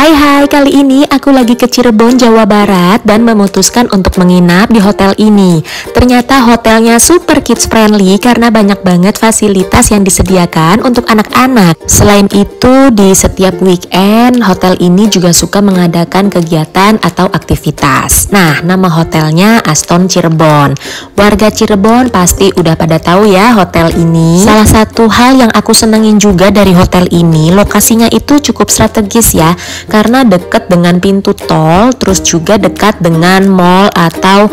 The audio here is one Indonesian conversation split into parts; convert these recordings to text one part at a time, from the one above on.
Hai, kali ini aku lagi ke Cirebon, Jawa Barat dan memutuskan untuk menginap di hotel ini. Ternyata hotelnya super kids friendly karena banyak banget fasilitas yang disediakan untuk anak-anak. Selain itu, di setiap weekend, hotel ini juga suka mengadakan kegiatan atau aktivitas. Nah, nama hotelnya Aston Cirebon. Warga Cirebon pasti udah pada tahu ya hotel ini. Salah satu hal yang aku senengin juga dari hotel ini, lokasinya itu cukup strategis ya. Karena dekat dengan pintu tol, terus juga dekat dengan mall atau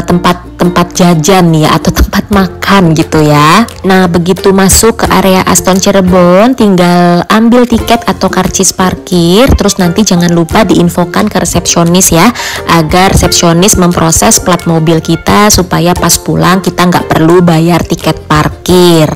tempat jajan ya, atau tempat makan gitu ya. Nah, begitu masuk ke area Aston Cirebon, tinggal ambil tiket atau karcis parkir, terus nanti jangan lupa diinfokan ke resepsionis ya, agar resepsionis memproses plat mobil kita supaya pas pulang kita nggak perlu bayar tiket parkir.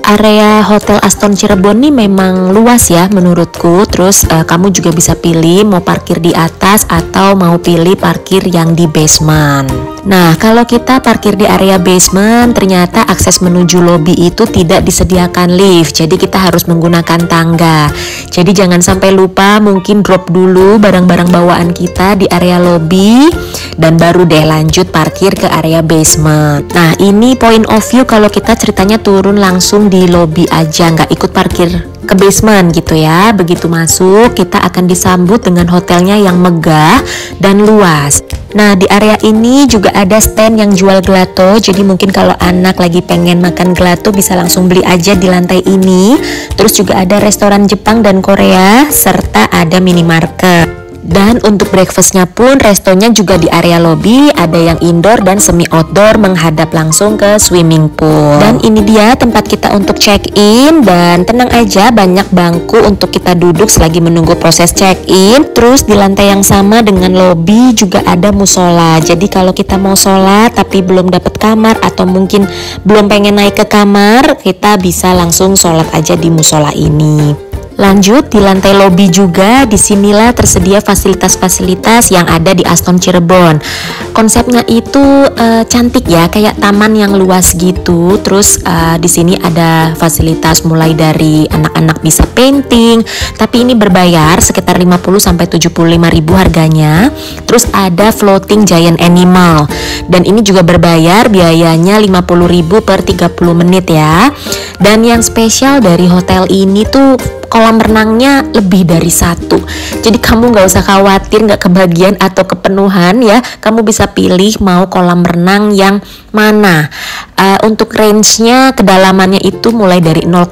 Area Hotel Aston Cirebon ini memang luas ya menurutku. Terus kamu juga bisa pilih mau parkir di atas atau mau pilih parkir yang di basement. Nah, kalau kita parkir di area basement, ternyata akses menuju lobi itu tidak disediakan lift. Jadi kita harus menggunakan tangga. Jadi jangan sampai lupa, mungkin drop dulu barang-barang bawaan kita di area lobi dan baru deh lanjut parkir ke area basement. Nah, ini point of view kalau kita ceritanya turun langsung di lobi aja, nggak ikut parkir ke basement gitu ya. Begitu masuk, kita akan disambut dengan hotelnya yang megah dan luas. Nah, di area ini juga ada stand yang jual gelato. Jadi mungkin kalau anak lagi pengen makan gelato bisa langsung beli aja di lantai ini. Terus juga ada restoran Jepang dan Korea serta ada minimarket. Dan untuk breakfastnya pun restonya juga di area lobby, ada yang indoor dan semi outdoor menghadap langsung ke swimming pool. Dan ini dia tempat kita untuk check in, dan tenang aja banyak bangku untuk kita duduk selagi menunggu proses check in. Terus di lantai yang sama dengan lobby juga ada musola. Jadi kalau kita mau sholat tapi belum dapat kamar atau mungkin belum pengen naik ke kamar, kita bisa langsung sholat aja di musola ini. Lanjut di lantai lobi juga, disinilah tersedia fasilitas-fasilitas yang ada di Aston Cirebon. Konsepnya itu cantik ya, kayak taman yang luas gitu. Terus di sini ada fasilitas mulai dari anak-anak bisa painting, tapi ini berbayar sekitar 50-75 ribu harganya. Terus ada floating giant animal, dan ini juga berbayar, biayanya 50 ribu per 30 menit ya. Dan yang spesial dari hotel ini tuh kolam renangnya lebih dari satu. Jadi kamu nggak usah khawatir nggak kebagian atau kepenuhan ya. Kamu bisa pilih mau kolam renang yang mana. Untuk range-nya kedalamannya itu mulai dari 0,5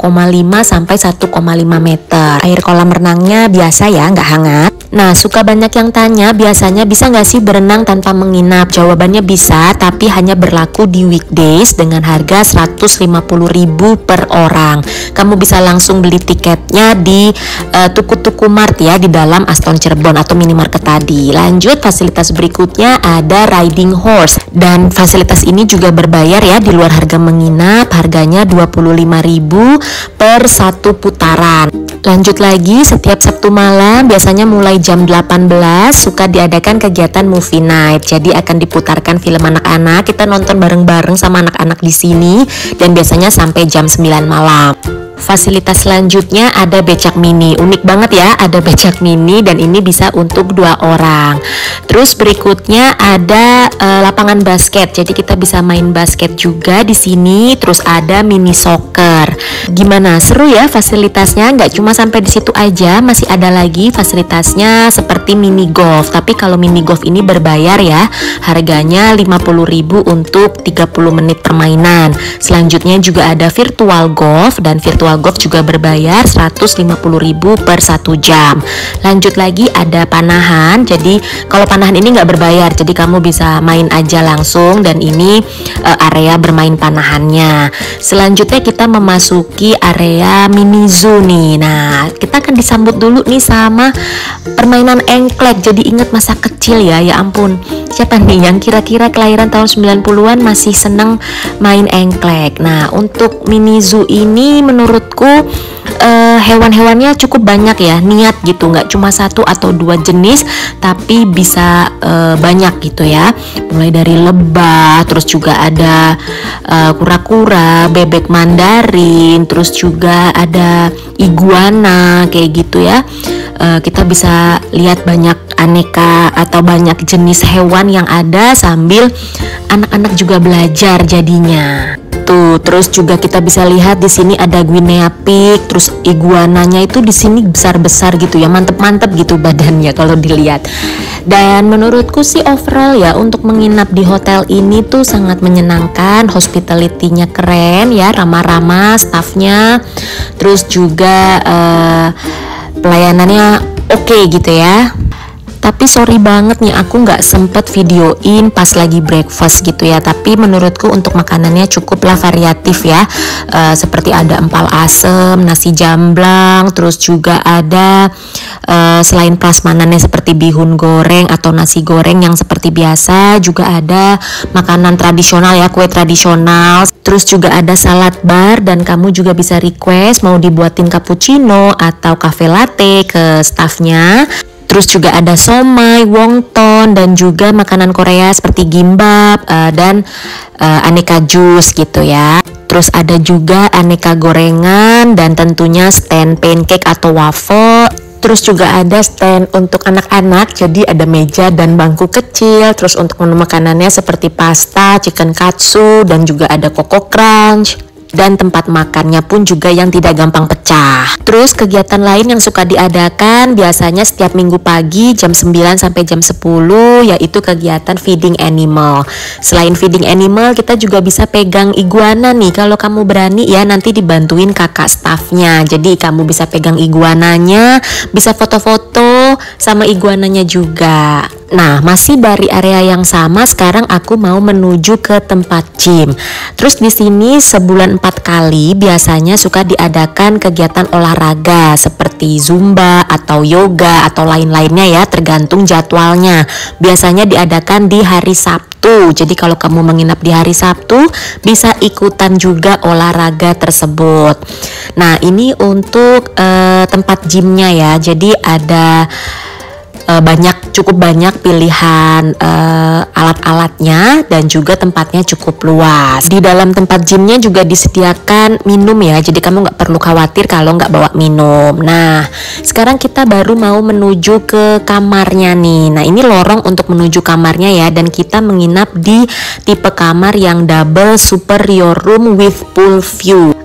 sampai 1,5 meter. Air kolam renangnya biasa ya, nggak hangat. Nah, suka banyak yang tanya biasanya bisa nggak sih berenang tanpa menginap? Jawabannya bisa, tapi hanya berlaku di weekdays dengan harga 150 ribu per orang. Kamu bisa langsung beli tiketnya di tuku-tuku mart ya, di dalam Aston Cirebon atau minimarket tadi. Lanjut, fasilitas berikutnya ada riding horse, dan fasilitas ini juga berbayar ya, di luar harga menginap. Harganya 25 ribu per satu putaran. Lanjut lagi, setiap Sabtu malam biasanya mulai jam 18 suka diadakan kegiatan movie night. Jadi akan diputarkan film anak-anak, kita nonton bareng-bareng sama anak-anak di sini, dan biasanya sampai jam 9 malam. Fasilitas selanjutnya ada becak mini. Unik banget ya, ada becak mini, dan ini bisa untuk 2 orang. Terus berikutnya ada lapangan basket. Jadi kita bisa main basket juga di sini. Terus ada mini soccer. Gimana, seru ya fasilitasnya? Nggak cuma sampai di situ aja, masih ada lagi fasilitasnya seperti mini golf. Tapi kalau mini golf ini berbayar ya. Harganya 50 ribu untuk 30 menit permainan. Selanjutnya juga ada virtual golf, dan virtual golf juga berbayar 150 ribu per 1 jam. Lanjut lagi ada panahan. Jadi kalau panahan ini nggak berbayar, jadi kamu bisa main aja langsung, dan ini area bermain panahannya. Selanjutnya kita memasuki area mini zoo nih. Nah, kita akan disambut dulu nih sama permainan engklek. Jadi ingat masa kecil ya, ya ampun. Siapa nih yang kira-kira kelahiran tahun 90-an masih seneng main engklek? Nah, untuk mini zoo ini menurutku hewan-hewannya cukup banyak ya, niat gitu, nggak cuma 1 atau 2 jenis, tapi bisa banyak gitu ya. Mulai dari lebah, terus juga ada kura-kura, bebek Mandarin, terus juga ada iguana kayak gitu ya. kita bisa lihat banyak aneka atau banyak jenis hewan yang ada sambil anak-anak juga belajar jadinya. Tuh, terus juga kita bisa lihat di sini ada Guinea pig, terus iguananya itu di sini besar-besar gitu ya, mantep-mantep gitu badannya kalau dilihat. Dan menurutku sih overall ya untuk menginap di hotel ini tuh sangat menyenangkan, hospitality-nya keren ya, ramah-ramah staffnya, terus juga pelayanannya oke gitu ya. Tapi sorry banget nih, aku nggak sempet videoin pas lagi breakfast gitu ya. Tapi menurutku untuk makanannya cukuplah variatif ya. Seperti ada empal asem, nasi jamblang, terus juga ada selain prasmanannya seperti bihun goreng atau nasi goreng yang seperti biasa, juga ada makanan tradisional ya, kue tradisional. Terus juga ada salad bar dan kamu juga bisa request mau dibuatin cappuccino atau cafe latte ke staffnya. Terus juga ada somai, wonton, dan juga makanan Korea seperti gimbap dan aneka jus gitu ya. Terus ada juga aneka gorengan dan tentunya stand pancake atau waffle. Terus juga ada stand untuk anak-anak, jadi ada meja dan bangku kecil. Terus untuk menu makanannya seperti pasta, chicken katsu, dan juga ada Coco Crunch. Dan tempat makannya pun juga yang tidak gampang pecah. Terus kegiatan lain yang suka diadakan biasanya setiap minggu pagi jam 9 sampai jam 10 yaitu kegiatan feeding animal. Selain feeding animal kita juga bisa pegang iguana nih. Kalau kamu berani ya nanti dibantuin kakak staffnya. Jadi kamu bisa pegang iguananya, bisa foto-foto sama iguananya juga. Nah, masih dari area yang sama, sekarang aku mau menuju ke tempat gym. Terus di sini sebulan 4 kali biasanya suka diadakan kegiatan olahraga seperti zumba atau yoga atau lain-lainnya ya, tergantung jadwalnya. Biasanya diadakan di hari Sabtu. Jadi kalau kamu menginap di hari Sabtu bisa ikutan juga olahraga tersebut. Nah, ini untuk tempat gymnya ya. Jadi ada cukup banyak pilihan alat-alatnya dan juga tempatnya cukup luas. Di dalam tempat gymnya juga disediakan minum ya, jadi kamu nggak perlu khawatir kalau nggak bawa minum. Nah, sekarang kita baru mau menuju ke kamarnya nih. Nah, ini lorong untuk menuju kamarnya ya, dan kita menginap di tipe kamar yang double superior room with pool view.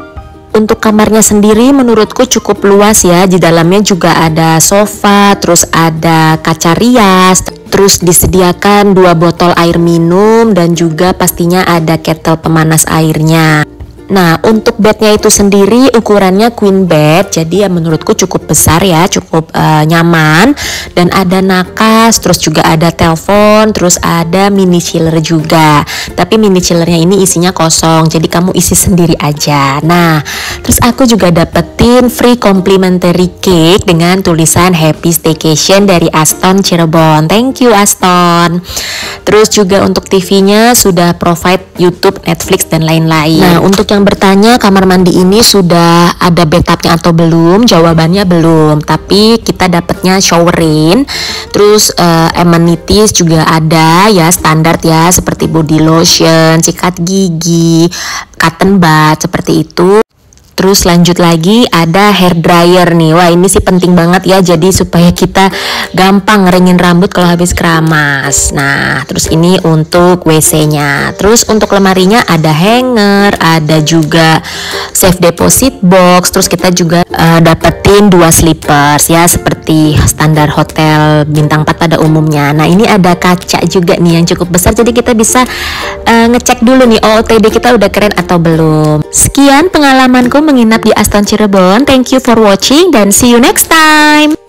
Untuk kamarnya sendiri menurutku cukup luas ya. Di dalamnya juga ada sofa, terus ada kaca rias, terus disediakan 2 botol air minum dan juga pastinya ada kettle pemanas airnya. Nah, untuk bednya itu sendiri ukurannya queen bed, jadi ya menurutku cukup besar ya, cukup nyaman, dan ada nakas, terus juga ada telepon, terus ada mini chiller juga. Tapi mini chillernya ini isinya kosong, jadi kamu isi sendiri aja. Nah, terus aku juga dapetin free complimentary cake dengan tulisan Happy Staycation dari Aston Cirebon. Thank you Aston. Terus juga untuk TV-nya sudah provide YouTube, Netflix, dan lain-lain. Nah, untuk yang bertanya kamar mandi ini sudah ada bathtubnya atau belum? Jawabannya belum, tapi kita dapatnya showerin. Terus amenities juga ada ya, standar ya, seperti body lotion, sikat gigi, cotton bud, seperti itu. Terus lanjut lagi ada hair dryer nih. Wah, ini sih penting banget ya, jadi supaya kita gampang ngeringin rambut kalau habis keramas. Nah, terus ini untuk WC-nya. Terus untuk lemarinya ada hanger, ada juga safe deposit box. Terus kita juga dapetin 2 slippers ya, seperti standar hotel bintang 4 pada umumnya. Nah, ini ada kaca juga nih yang cukup besar, jadi kita bisa ngecek dulu nih OOTD kita udah keren atau belum. Sekian pengalamanku menginap di Aston Cirebon. Thank you for watching dan see you next time.